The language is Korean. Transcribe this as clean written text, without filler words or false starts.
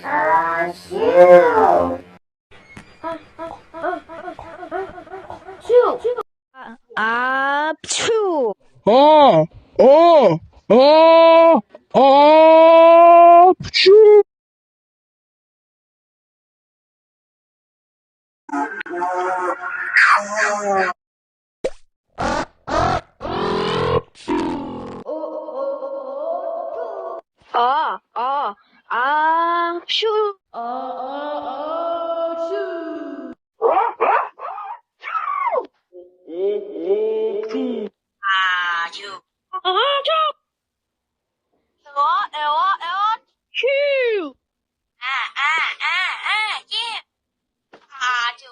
아슈. 아추. 아, 푸슈. 아, 아, 아추. 아주. 아주. 에워, 휴. 예. 아주.